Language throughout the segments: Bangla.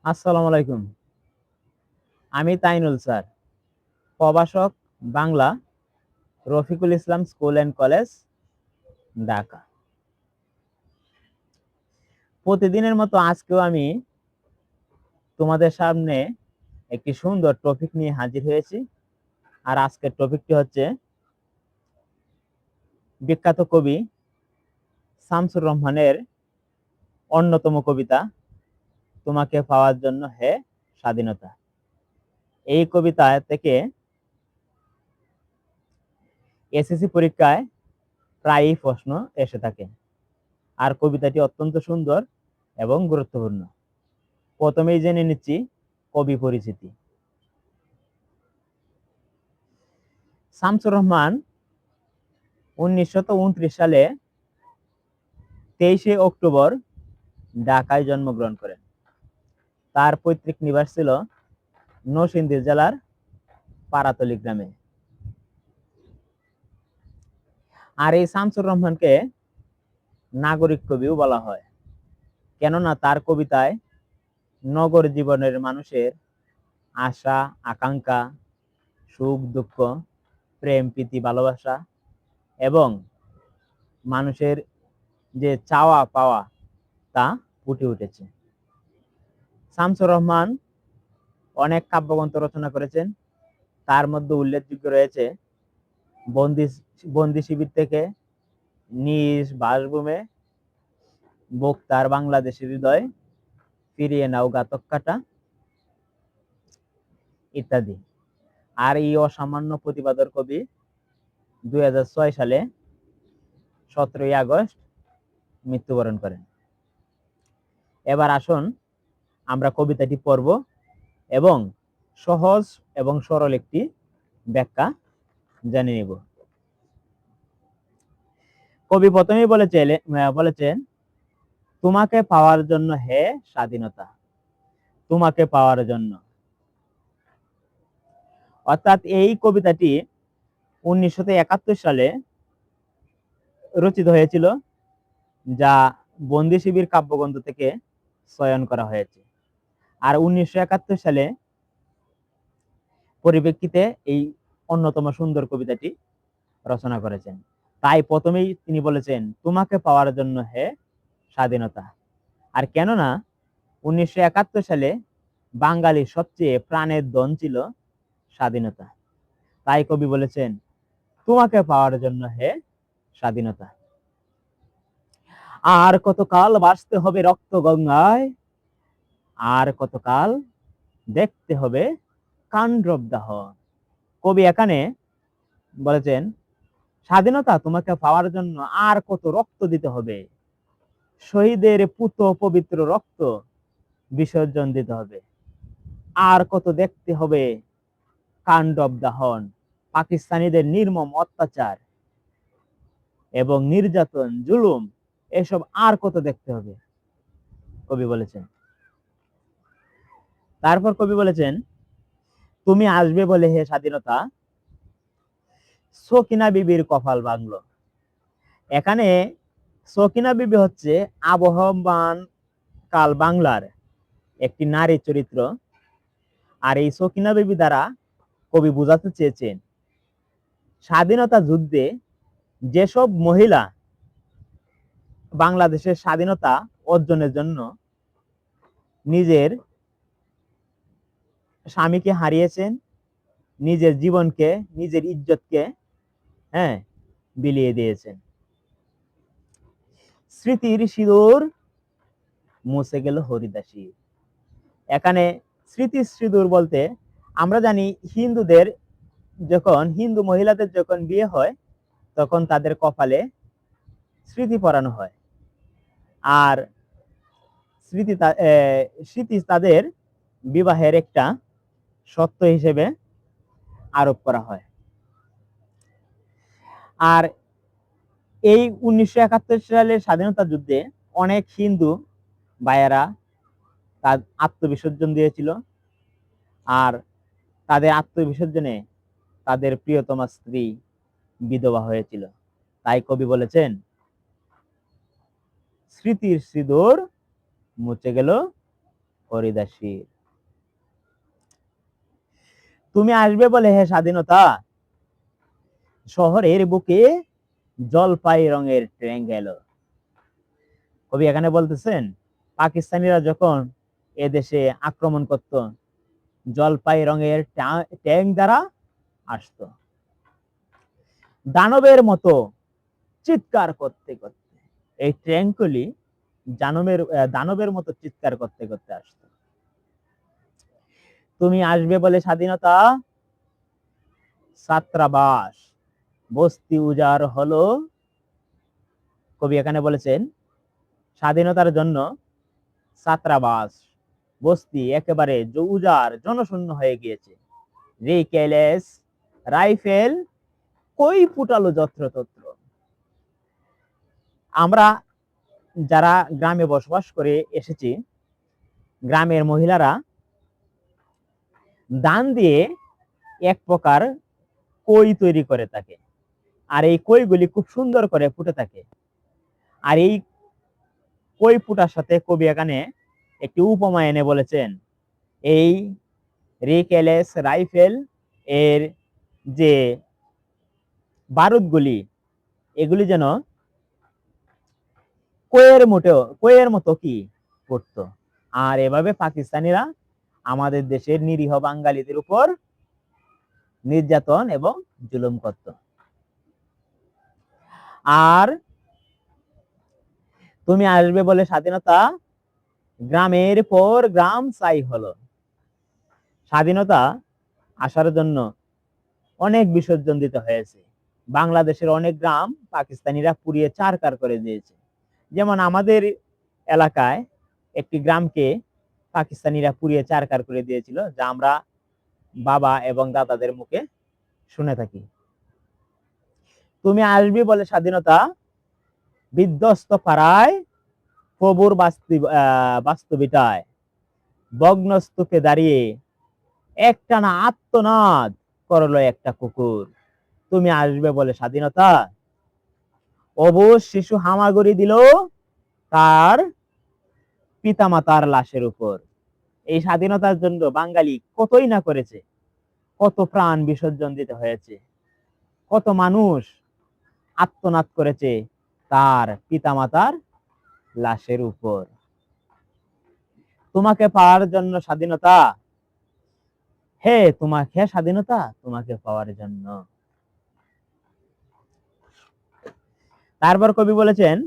আসসালামু আলাইকুম। আমি তাইনুল স্যার, প্রভাষক, Bangla, Rafiqul Islam school and college, Dhaka. প্রতিদিনের মতো আজকেও আমি তোমাদের সামনে একটি সুন্দর টপিক নিয়ে হাজির হয়েছি। আর আজকের টপিকটি হচ্ছে বিখ্যাত কবি শামসুর রহমানের অন্যতম কবিতা তোমাকে পাওয়ার জন্য হে স্বাধীনতা। এই কবিতা থেকে এসএসসি পরীক্ষায় প্রায়ই প্রশ্ন এসে থাকে। আর কবিতাটি অত্যন্ত সুন্দর এবং গুরুত্বপূর্ণ। প্রথমেই জেনে নিচ্ছি কবি পরিচিতি। শামসুর রহমান 1929 সালে 23 অক্টোবর ঢাকায় জন্মগ্রহণ করেন। তার পৈতৃক নিবাস ছিল নরসিংদী জেলার পাড়াতলী গ্রামে। আর এই শামসুর রহমানকে নাগরিক কবিও বলা হয়, কেননা তার কবিতায় নগর জীবনের মানুষের আশা, আকাঙ্ক্ষা, সুখ দুঃখ, প্রেম প্রীতি ভালোবাসা এবং মানুষের যে চাওয়া পাওয়া তা ফুটে উঠেছে। শামসুর রহমান অনেক কাব্যগ্রন্থ রচনা করেছেন। তার মধ্যে উল্লেখযোগ্য রয়েছে বন্দি শিবির থেকে, নিজ বাসভূমে, বক্তার বাংলাদেশের হৃদয়, ফিরিয়ে নাও ঘাতক কাটা ইত্যাদি। আর এই অসামান্য প্রতিভাধর কবি 2006 সালে 17 আগস্ট মৃত্যুবরণ করেন। এবার আসুন আমরা কবিতাটি পড়ব এবং সহজ এবং সরল একটি ব্যাখ্যা জেনে নিব। কবি প্রথমেই বলেছেন তোমাকে পাওয়ার জন্য হে স্বাধীনতা, তোমাকে পাওয়ার জন্য। অর্থাৎ এই কবিতাটি 1971 সালে রচিত হয়েছিল, যা বন্দি শিবির কাব্যগ্রন্থ থেকে চয়ন করা হয়েছে। আর 1971 সালে পরিপ্রেক্ষিতে এই অন্যতম সুন্দর কবিতাটি রচনা করেছেন। তাই প্রথমেই তিনি বলেছেন তোমাকে পাওয়ার জন্য হে স্বাধীনতা। আর কেননা 1971 সালে বাঙালির সবচেয়ে প্রাণের ধন ছিল স্বাধীনতা, তাই কবি বলেছেন তোমাকে পাওয়ার জন্য হে স্বাধীনতা। আর কতকাল বাঁচতে হবে রক্ত গঙ্গায়, আর কতকাল দেখতে হবে কাণ্ডব দাহ। কবি এখানে বলেছেন স্বাধীনতা তোমাকে পাওয়ার জন্য আর কত রক্ত দিতে হবে, শহীদের পুত পবিত্র রক্ত বিসর্জন দিতে হবে, আর কত দেখতে হবে কাণ্ডব দাহন, পাকিস্তানিদের নির্মম অত্যাচার এবং নির্যাতন জুলুম, এসব আর কত দেখতে হবে, কবি বলেছেন। তারপর কবি বলেছেন তুমি আসবে বলে হে স্বাধীনতা, সকিনা বিবির কপাল ভাঙলো। এখানে সকিনা বিবি হচ্ছে আবহমান কাল বাংলার একটি নারী চরিত্র। আর এই সকিনা বিবি দ্বারা কবি বোঝাতে চেয়েছেন স্বাধীনতা যুদ্ধে যেসব মহিলা বাংলাদেশের স্বাধীনতা অর্জনের জন্য নিজের স্বামীকে হারিয়েছেন, নিজের জীবনকে, নিজের ইজ্জতকে বিলিয়ে দিয়েছেন। স্মৃতির সিঁদুর মুছে গেল হরিদাসী। এখানে স্মৃতির সিঁদুর বলতে আমরা জানি হিন্দু মহিলাদের যখন বিয়ে হয় তখন তাদের কপালে স্মৃতি পরানো হয়। আর স্মৃতি তাদের বিবাহের একটা সত্য হিসেবে আরোপ করা হয়। আর এই 1971 সালের স্বাধীনতা যুদ্ধে অনেক হিন্দু ভাইয়েরা তার আত্মবিসর্জন দিয়েছিল। আর তাদের আত্মবিসর্জনে তাদের প্রিয়তমা স্ত্রী বিধবা হয়েছিল। তাই কবি বলেছেন স্মৃতির সিঁদুর মুছে গেল হরিদাসীর। তুমি আসবে বলে হে স্বাধীনতা, শহরের বুকে জলপাই রঙের ট্রেন গেল। কবি এখানে বলতেছেন পাকিস্তানিরা যখন এদেশে আক্রমণ করত, জলপাই রঙের ট্যাঙ্ক দ্বারা আসতো, দানবের মতো চিৎকার করতে করতে। এই ট্যাঙ্কগুলি দানবের মতো চিৎকার করতে করতে আসতো। তুমি আসবে বলে স্বাধীনতা, ছাত্রাবাস বস্তি উজাড় হলো। কবি এখানে বলেছেন স্বাধীনতার জন্য ছাত্রাবাস বস্তি একেবারে উজাড় জনশূন্য হয়ে গিয়েছে। রিকেলেস রাইফেল কই ফুটালো যত্রতত্র। আমরা যারা গ্রামে বসবাস করে এসেছি, গ্রামের মহিলারা ধান দিয়ে এক প্রকার কই তৈরি করে থাকে, আর এই কইগুলি খুব সুন্দর করে ফুটে থাকে। আর এই কই ফুটার সাথে কবি এখানে একটি উপমা এনে বলেছেন, এই রিকেলেস রাইফেল এর যে বারুদগুলি, এগুলি যেন কইয়ের মতো কি ফুটতো। আর এভাবে পাকিস্তানিরা আমাদের দেশের নিরীহ বাঙালিদের উপর নির্যাতন এবং জুলুম করত। আর তুমি আসবে বলে স্বাধীনতা, গ্রামের পর গ্রাম ছাই হলো। স্বাধীনতা আসার জন্য অনেক বিসর্জন দিতে হয়েছে। বাংলাদেশের অনেক গ্রাম পাকিস্তানিরা পুড়িয়ে ছারখার করে দিয়েছে। যেমন আমাদের এলাকায় একটি গ্রামকে পাকিস্তানিরা পুড়িয়ে ছারখার করে দিয়েছিল, যা আমরা বাবা এবং দাদাদের মুখে শুনে থাকি। তুমি আসবে বলে স্বাধীনতা, বিধ্বস্ত পাড়ায় প্রভুর বাস্তবিতায় ভগ্নস্তূপে দাঁড়িয়ে একটানা আত্মনাদ করলো একটা কুকুর। তুমি আসবে বলে স্বাধীনতা, অবুঝ শিশু হামাগুড়ি দিল তার পিতামাতার লাশের উপর। এই স্বাধীনতার জন্য বাঙালি কতই না করেছে, কত প্রাণ বিসর্জন দিতে হয়েছে, কত মানুষ আত্মনাদ করেছে তার পিতামাতার লাশের উপর। তোমাকে পাওয়ার জন্য স্বাধীনতা, হে স্বাধীনতা তোমাকে পাওয়ার জন্য। তারপর কবি বলেছেন,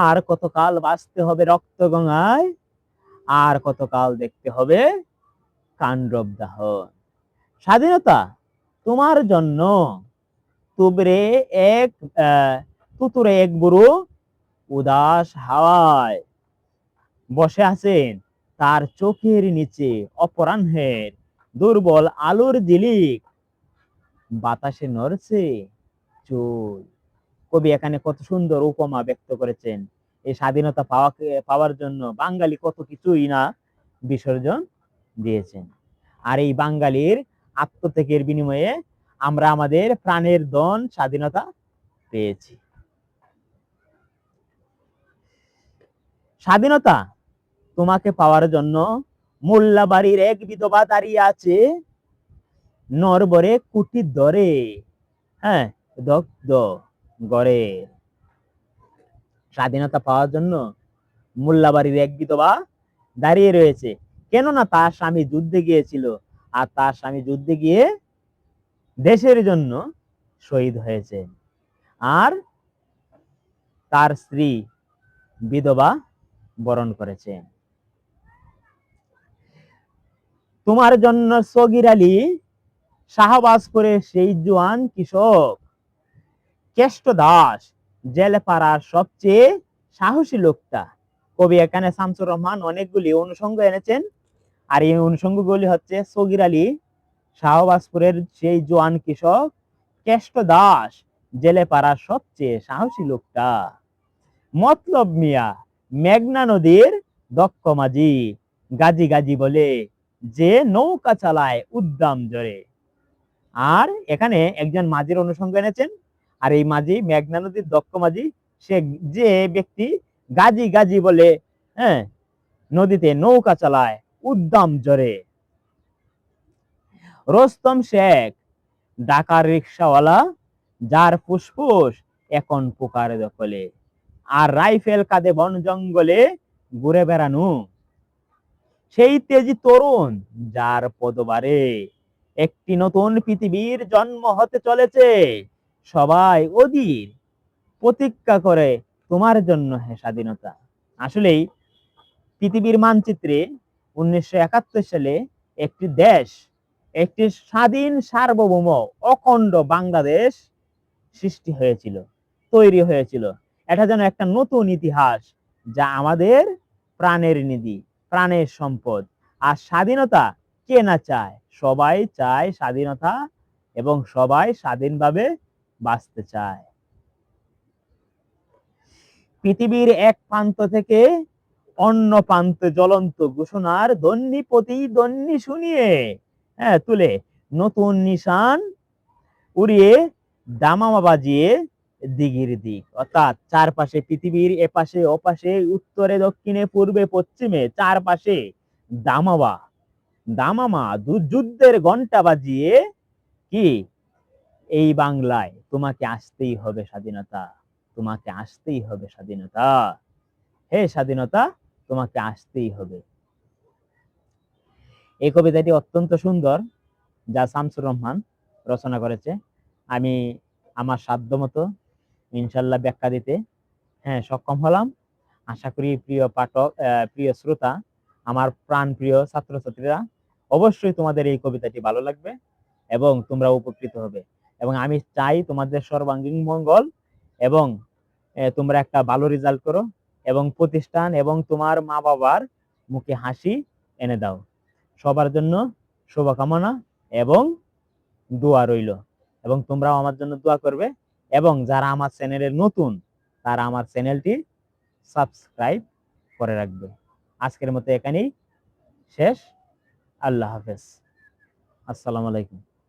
আর কতকাল বাঁচতে হবে রক্ত গঙ্গায়, আর কতকাল দেখতে হবে কাণ্ডব দাহন। স্বাধীনতা তোমার জন্য তুতুরে এক বুড়ো উদাস হাওয়ায় বসে আছেন, তার চোখের নিচে অপরাহ্নের দুর্বল আলোর ঝিলিক, বাতাসে নড়ছে চুল। কবি এখানে কত সুন্দর উপমা ব্যক্ত করেছেন। এই স্বাধীনতা পাওয়ার জন্য বাঙালি কত কিছুই না বিসর্জন দিয়েছেন। আর এই বাঙালির আত্মত্যাগের বিনিময়ে আমরা আমাদের প্রাণের ধন স্বাধীনতা পেয়েছি। স্বাধীনতা তোমাকে পাওয়ার জন্য মোল্লাবাড়ির এক বিধবা দাঁড়িয়ে আছে, নরবরে কুটি ধরে, হ্যাঁ, দগ্ধ গড়ে। স্বাধীনতা পাওয়ার জন্য মোল্লাবাড়ির এক বিধবা দাঁড়িয়ে রয়েছে, কেননা তার স্বামী যুদ্ধে গিয়েছিল, আর তার স্বামী যুদ্ধে গিয়ে দেশের জন্য শহীদ হয়েছে, আর তার স্ত্রী বিধবা বরণ করেছে। তোমার জন্য সগির আলী শাহবাজপুরে সেই জোয়ান কৃষক, কেষ্ট দাস জেলে পাড়ার সবচেয়ে সাহসী লোকটা। কবি এখানে শামসুর রহমান অনেকগুলি অনুষঙ্গ এনেছেন, আর এই অনুষঙ্গগুলি হচ্ছে সগির আলী শাহবাজপুরের সেই জোয়ান কৃষক, কেষ্ট দাস জেলে পাড়ার সবচেয়ে সাহসী লোকটা, মতলব মিয়া মেঘনা নদীর দক্ষ মাঝি, গাজী গাজী বলে যে নৌকা চালায় উদ্দাম জোরে। আর এখানে একজন মাঝির অনুষঙ্গ এনেছেন, আর এই মাঝি মেঘনা নদীর দক্ষ মাঝি, সে যে ব্যক্তি গাজী গাজী বলে, হ্যাঁ, নদীতে নৌকা চালায় উদ্দাম জোরে। রোস্তম শেখ ঢাকার রিক্সাওয়ালা, যার ফুসফুস এখন পোকার দখলে, আর রাইফেল কাঁধে বন জঙ্গলে ঘুরে বেড়ানো সেই তেজি তরুণ, যার পদবারে একটি নতুন পৃথিবীর জন্ম হতে চলেছে। সবাই অধীর প্রতীক্ষা করে তোমার জন্য হে স্বাধীনতা। আসলেই পৃথিবীর মানচিত্রে 1971 সালে একটি দেশ, একটি স্বাধীন সার্বভৌম অখণ্ড বাংলাদেশ সৃষ্টি হয়েছিল, তৈরি হয়েছিল। এটা যেন একটা নতুন ইতিহাস, যা আমাদের প্রাণের নিধি, প্রাণের সম্পদ। আর স্বাধীনতা কে না চায়? সবাই চায় স্বাধীনতা, এবং সবাই স্বাধীনভাবে বাঁচতে চায়। পৃথিবীর এক প্রান্ত থেকে অন্য প্রান্তে জ্বলন্ত ঘোষণার ধ্বনি প্রতিধ্বনি শুনিয়ে তুলে নতুন নিশান উড়িয়ে দামামা বাজিয়ে দিগির দিক, অর্থাৎ চারপাশে পৃথিবীর এপাশে ওপাশে উত্তরে দক্ষিণে পূর্বে পশ্চিমে চারপাশে দামামা দামামা যুদ্ধের ঘন্টা বাজিয়ে কি এই বাংলায় তোমাকে আসতেই হবে স্বাধীনতা, তোমাকে আসতেই হবে স্বাধীনতা, হে স্বাধীনতা তোমাকে আসতেই হবে। এই কবিতাটি অত্যন্ত সুন্দর, যা শামসুর রহমান রচনা করেছে। আমি আমার সাধ্যমতো ইনশাল্লাহ ব্যাখ্যা দিতে সক্ষম হলাম। আশা করি প্রিয় পাঠক, প্রিয় শ্রোতা, আমার প্রাণ প্রিয় ছাত্রছাত্রীরা, অবশ্যই তোমাদের এই কবিতাটি ভালো লাগবে এবং তোমরা উপকৃত হবে। এবং আমি চাই তোমাদের সর্বাঙ্গীন মঙ্গল, এবং তোমরা একটা ভালো রেজাল্ট করো, এবং প্রতিষ্ঠান এবং তোমার মা বাবার মুখে হাসি এনে দাও। সবার জন্য শুভকামনা এবং দোয়া রইল, এবং তোমরাও আমার জন্য দোয়া করবে। এবং যারা আমার চ্যানেলের নতুন, তারা আমার চ্যানেলটি সাবস্ক্রাইব করে রাখবে। আজকের মতো এখানেই শেষ। আল্লাহ হাফেজ। আসসালামু আলাইকুম।